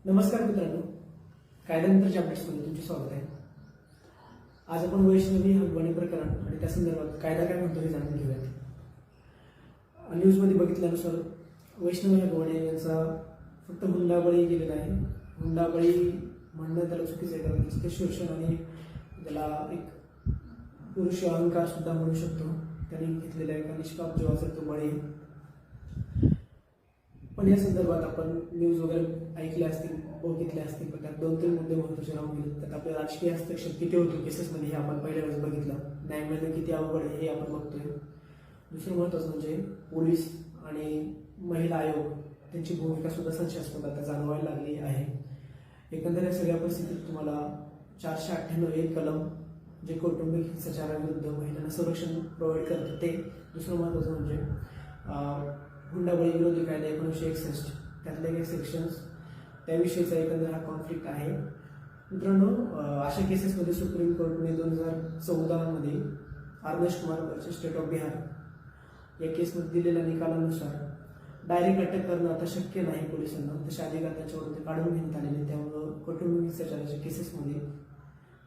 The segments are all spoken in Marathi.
नमस्कार मित्रांनो, कायद्यानंतरच्या अपडेट्समध्ये तुमचे स्वागत आहे. आज आपण वैष्णवी हगवणे प्रकरण आणि त्या संदर्भात कायदा काय म्हणतो हे जाणून घेऊयात. न्यूजमध्ये बघितल्यानुसार वैष्णवी हगवणे यांचा फक्त हुंडाबळी गेलेला आहे. हुंडाबळी म्हणणं त्याला चुकीचं आहे, कारण ते शोषण आणि त्याला एक पुरुष अहंकार सुद्धा म्हणू शकतो. त्यांनी घेतलेला एका निष्पाप जीवाचा तो बळी. पण या संदर्भात आपण न्यूज वगैरे ऐकल्या असतील, बघितले असतील, पण त्यात 2-3 मुद्दे महत्त्वाचे राहून गेले. त्यात आपल्या राजकीय हस्तक्षेप किती होतो केसेसमध्ये हे आपण पहिल्या वेळेस बघितलं. न्याय मिळणं किती अवघड आहे हे आपण बघतोय. दुसरं महत्त्वाचं म्हणजे पोलीस आणि महिला आयोग त्यांची भूमिका सुद्धा संशयास्पद आता जाणवायला लागली आहे. एकंदर या सगळ्या परिस्थितीत तुम्हाला 498 कलम जे कौटुंबिक हिंसाचाराविरुद्ध महिलांना संरक्षण प्रोव्हाइड करतं ते. दुसरं महत्त्वाचं म्हणजे हुंडाबळी विरोधी कायदा 1961 त्यातले काही सेक्शन्स त्याविषयीचा एकंदर हा कॉन्फ्लिक्ट आहे. मित्रांनो, अशा केसेसमध्ये सुप्रीम कोर्टने 2014 मध्ये Arnesh Kumar versus state of Bihar या केसमध्ये दिलेल्या निकालानुसार डायरेक्ट अटक करणं आता शक्य नाही पोलिसांना. तसे अधिकार त्याच्यावरून ते काढून घेण्यात आलेले. त्यामुळं कौटुंबिक हिंसाचाराच्या केसेसमध्ये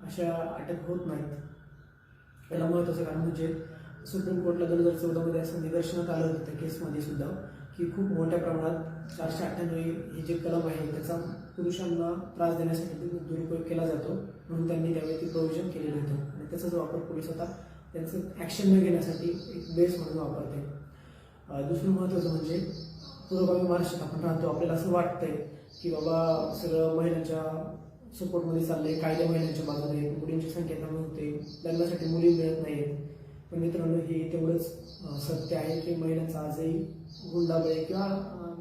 अशा अटक होत नाहीत. याला महत्त्वाचं कारण म्हणजे सुप्रीम कोर्टला 2014 मध्ये असं निदर्शनात आलं होतं त्या केसमध्ये सुद्धा की खूप मोठ्या प्रमाणात 498 हे जे कलम आहे त्याचा पुरुषांना त्रास देण्यासाठी दुरुपयोग केला जातो. म्हणून त्यांनी त्यावेळी ती प्रोव्हिजन केलेलं होतं आणि त्याचा जो वापर पोलीस आता त्यांचं ॲक्शन न घेण्यासाठी एक बेस म्हणून वापरते. दुसरं महत्त्वाचं म्हणजे पूर्वभावी महाराष्ट्रात आपण राहतो, आपल्याला असं वाटतंय की बाबा सगळं महिलांच्या सपोर्टमध्ये चाललंय, कायदे महिलांच्या बाजूने आहेत, मुलींची संख्या कमी होते, लग्नासाठी मुली मिळत नाहीत. पण मित्रांनो, हे तेवढंच सत्य आहे की महिलांचा आजही हुंडाबळी किंवा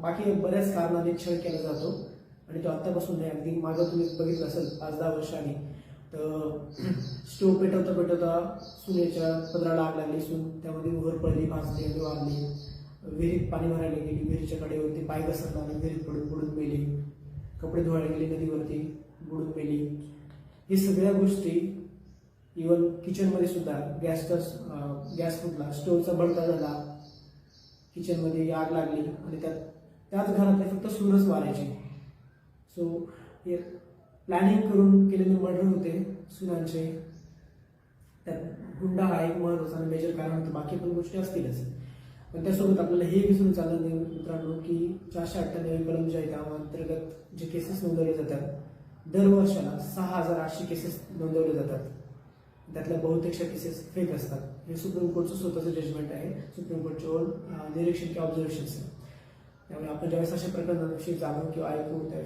बाकी बऱ्याच कारणाने छळ केला जातो आणि तो आत्तापासून नाही. अगदी मागं तुम्ही बघितलं असेल 5-10 वर्षांनी तर स्टोव पेटवता सुनेच्या पदराला आग लागली, सून त्यामध्ये वर पडली, भाजली आणि वारली. विहिरीत पाणी भरायला गेली, विहिरीच्या कडेवरती पाय घसरला आणि विहिरीत बुडून मेली. कपडे धुवायला गेली, नदीवरती बुडून मेली. हे सगळ्या गोष्टी इवन किचनमध्ये सुद्धा गॅस फुटला, स्टोवचा भडका झाला, किचनमध्ये आग लागली आणि त्याच घरातले फक्त सूरच वारायचे. सो हे प्लॅनिंग करून केलेले मर्डर होते सुनांचे. त्यात हुंडा हा एक महत्त्वाचा आणि मेजर कारण होतं. बाकी पण गोष्टी असतीलच, पण त्यासोबत आपल्याला हे विसरून चाललं नाही मित्रांनो की 498 कलम जे आहे त्या अंतर्गत जे केसेस नोंदवले जातात, दर वर्षाला 6,800 केसेस नोंदवले जातात. त्यातल्या बहुतेकशा केसेस फेक असतात. हे सुप्रीम कोर्टचं स्वतःचं जजमेंट आहे, सुप्रीम कोर्टचे ओन निरीक्षण किंवा ऑब्झर्वेशन्स. त्यामुळे आपण ज्यावेळेस अशा प्रकरणांविषयी जाणून किंवा ऐकू त्यावेळेस